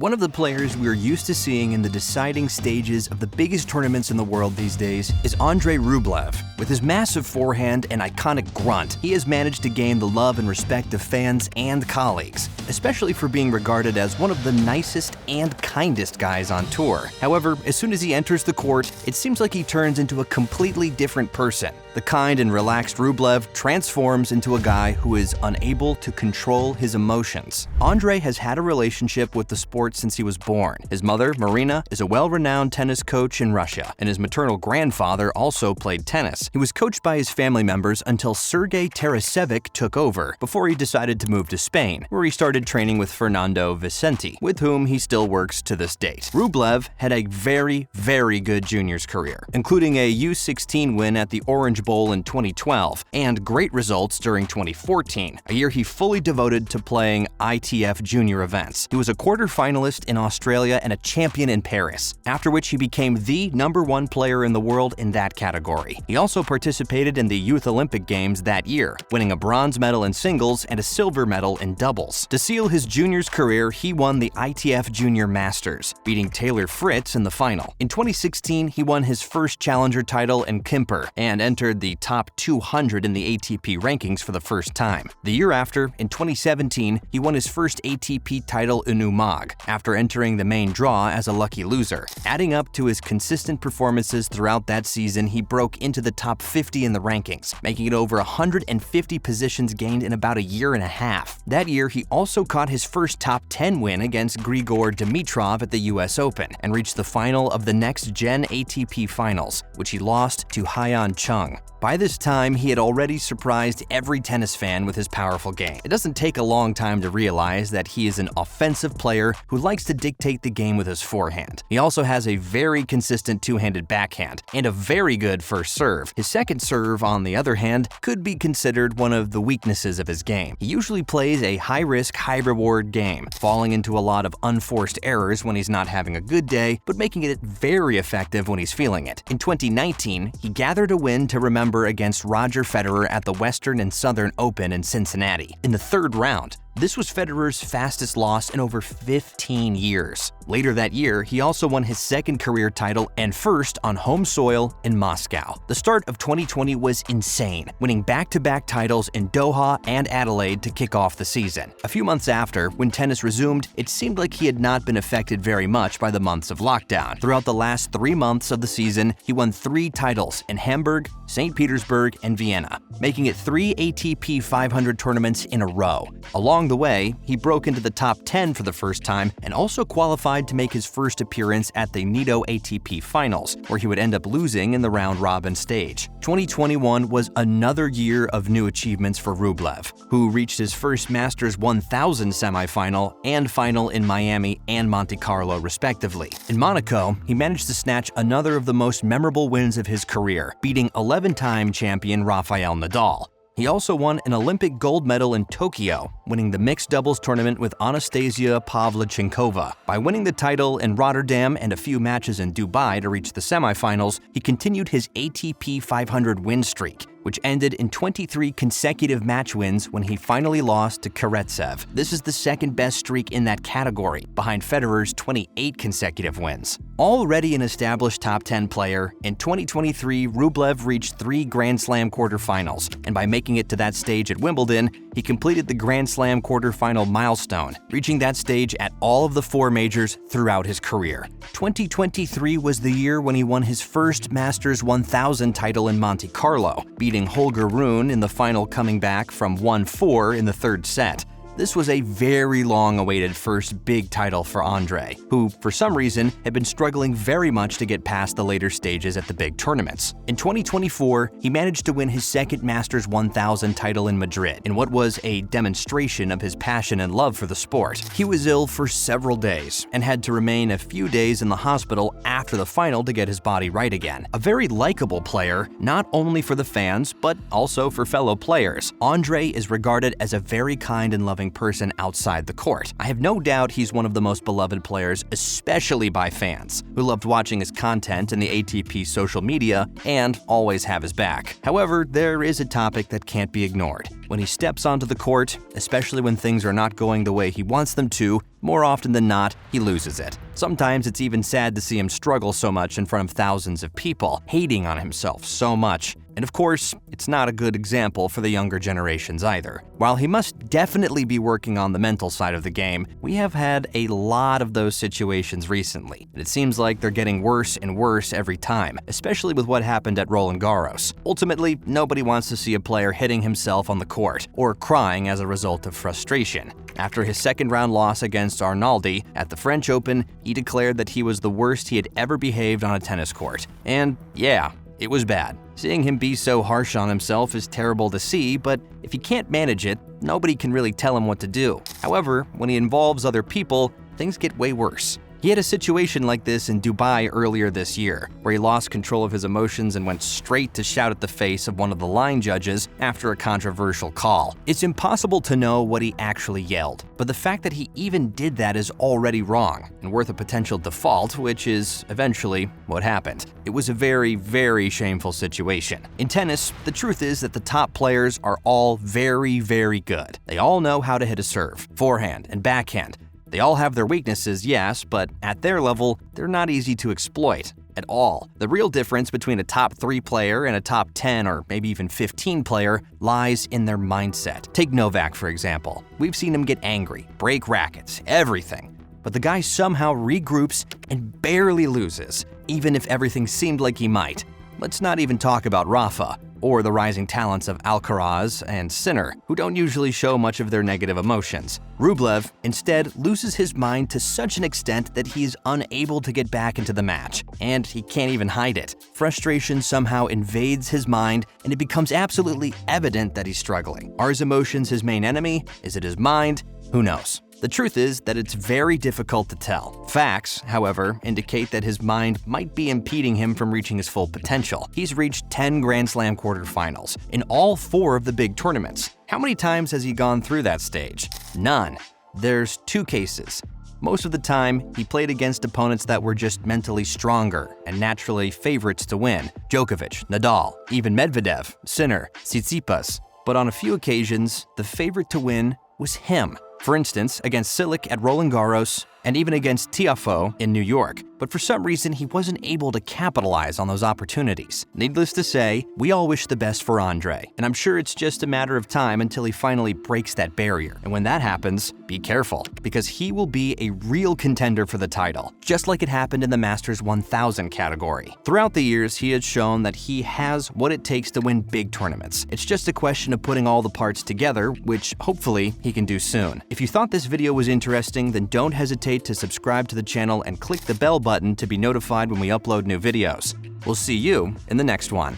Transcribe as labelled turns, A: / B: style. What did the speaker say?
A: One of the players we're used to seeing in the deciding stages of the biggest tournaments in the world these days is Andrey Rublev. With his massive forehand and iconic grunt, he has managed to gain the love and respect of fans and colleagues, especially for being regarded as one of the nicest and kindest guys on tour. However, as soon as he enters the court, it seems like he turns into a completely different person. The kind and relaxed Rublev transforms into a guy who is unable to control his emotions. Andrey has had a relationship with the sport since he was born. His mother, Marina, is a well-renowned tennis coach in Russia, and his maternal grandfather also played tennis. He was coached by his family members until Sergei Tarasevic took over, before he decided to move to Spain, where he started training with Fernando Vicente, with whom he still works to this date. Rublev had a very good juniors career, including a U16 win at the Orange Bowl in 2012, and great results during 2014, a year he fully devoted to playing ITF junior events. He was a quarterfinalist in Australia and a champion in Paris, after which he became the #1 player in the world in that category. He also participated in the Youth Olympic Games that year, winning a bronze medal in singles and a silver medal in doubles. To seal his juniors career, he won the ITF Junior Masters, beating Taylor Fritz in the final. In 2016, he won his first challenger title in Quimper and entered the top 200 in the ATP rankings for the first time. The year after, in 2017, he won his first ATP title in Umag, after entering the main draw as a lucky loser. Adding up to his consistent performances throughout that season, he broke into the top 50 in the rankings, making it over 150 positions gained in about a year and a half. That year, he also caught his first top 10 win against Grigor Dimitrov at the US Open and reached the final of the next-gen ATP Finals, which he lost to Hyeon Chung. By this time, he had already surprised every tennis fan with his powerful game. It doesn't take a long time to realize that he is an offensive player who likes to dictate the game with his forehand. He also has a very consistent two-handed backhand and a very good first serve. His second serve, on the other hand, could be considered one of the weaknesses of his game. He usually plays a high-risk, high-reward game, falling into a lot of unforced errors when he's not having a good day, but making it very effective when he's feeling it. In 2019, he gathered a win to remember against Roger Federer at the Western and Southern Open in Cincinnati in the third round. This was Federer's fastest loss in over 15 years. Later that year, he also won his second career title and first on home soil in Moscow. The start of 2020 was insane, winning back-to-back titles in Doha and Adelaide to kick off the season. A few months after, when tennis resumed, it seemed like he had not been affected very much by the months of lockdown. Throughout the last 3 months of the season, he won 3 titles in Hamburg, St. Petersburg, and Vienna, making it 3 ATP 500 tournaments in a row. Along the way, he broke into the top 10 for the first time and also qualified to make his first appearance at the Nitto ATP Finals, where he would end up losing in the round-robin stage. 2021 was another year of new achievements for Rublev, who reached his first Masters 1000 semifinal and final in Miami and Monte Carlo, respectively. In Monaco, he managed to snatch another of the most memorable wins of his career, beating 11-time champion Rafael Nadal. He also won an Olympic gold medal in Tokyo, winning the mixed doubles tournament with Anastasia Pavlyuchenkova. By winning the title in Rotterdam and a few matches in Dubai to reach the semifinals, he continued his ATP 500 win streak, which ended in 23 consecutive match wins when he finally lost to Karatsev. This is the second best streak in that category, behind Federer's 28 consecutive wins. Already an established top 10 player, in 2023, Rublev reached 3 Grand Slam quarterfinals, and by making it to that stage at Wimbledon, he completed the Grand Slam quarterfinal milestone, reaching that stage at all of the 4 majors throughout his career. 2023 was the year when he won his first Masters 1000 title in Monte Carlo, beating Holger Rune in the final, coming back from 1-4 in the third set. This was a very long-awaited first big title for Andrey, who, for some reason, had been struggling very much to get past the later stages at the big tournaments. In 2024, he managed to win his second Masters 1000 title in Madrid, in what was a demonstration of his passion and love for the sport. He was ill for several days and had to remain a few days in the hospital after the final to get his body right again. A very likable player, not only for the fans, but also for fellow players, Andrey is regarded as a very kind and loving person outside the court. I have no doubt he's one of the most beloved players, especially by fans, who loved watching his content in the ATP social media and always have his back. However, there is a topic that can't be ignored. When he steps onto the court, especially when things are not going the way he wants them to, more often than not, he loses it. Sometimes it's even sad to see him struggle so much in front of thousands of people, hating on himself so much. And of course, it's not a good example for the younger generations either. While he must definitely be working on the mental side of the game, we have had a lot of those situations recently, and it seems like they're getting worse and worse every time, especially with what happened at Roland Garros. Ultimately, nobody wants to see a player hitting himself on the court or crying as a result of frustration. After his second-round loss against Arnaldi at the French Open, he declared that he was the worst he had ever behaved on a tennis court. And yeah, it was bad. Seeing him be so harsh on himself is terrible to see, but if he can't manage it, nobody can really tell him what to do. However, when he involves other people, things get way worse. He had a situation like this in Dubai earlier this year, where he lost control of his emotions and went straight to shout at the face of one of the line judges after a controversial call. It's impossible to know what he actually yelled, but the fact that he even did that is already wrong and worth a potential default, which is eventually what happened. It was a very, very shameful situation. In tennis, the truth is that the top players are all very, very good. They all know how to hit a serve, forehand, and backhand. They all have their weaknesses, yes, but at their level, they're not easy to exploit at all. The real difference between a top 3 player and a top 10 or maybe even 15 player lies in their mindset. Take Novak, for example. We've seen him get angry, break rackets, everything. But the guy somehow regroups and barely loses, even if everything seemed like he might. Let's not even talk about Rafa, or the rising talents of Alcaraz and Sinner, who don't usually show much of their negative emotions. Rublev, instead, loses his mind to such an extent that he is unable to get back into the match, and he can't even hide it. Frustration somehow invades his mind, and it becomes absolutely evident that he's struggling. Are his emotions his main enemy? Is it his mind? Who knows? The truth is that it's very difficult to tell. Facts, however, indicate that his mind might be impeding him from reaching his full potential. He's reached 10 Grand Slam quarterfinals in all 4 of the big tournaments. How many times has he gone through that stage? None. There's 2 cases. Most of the time, he played against opponents that were just mentally stronger and naturally favorites to win. Djokovic, Nadal, even Medvedev, Sinner, Tsitsipas. But on a few occasions, the favorite to win was him. For instance, against Cilic at Roland Garros, and even against Tiafoe in New York, but for some reason he wasn't able to capitalize on those opportunities. Needless to say, we all wish the best for Andrey, and I'm sure it's just a matter of time until he finally breaks that barrier. And when that happens, be careful, because he will be a real contender for the title, just like it happened in the Masters 1000 category. Throughout the years, he has shown that he has what it takes to win big tournaments. It's just a question of putting all the parts together, which hopefully he can do soon. If you thought this video was interesting, then don't hesitate to subscribe to the channel and click the bell button to be notified when we upload new videos. We'll see you in the next one.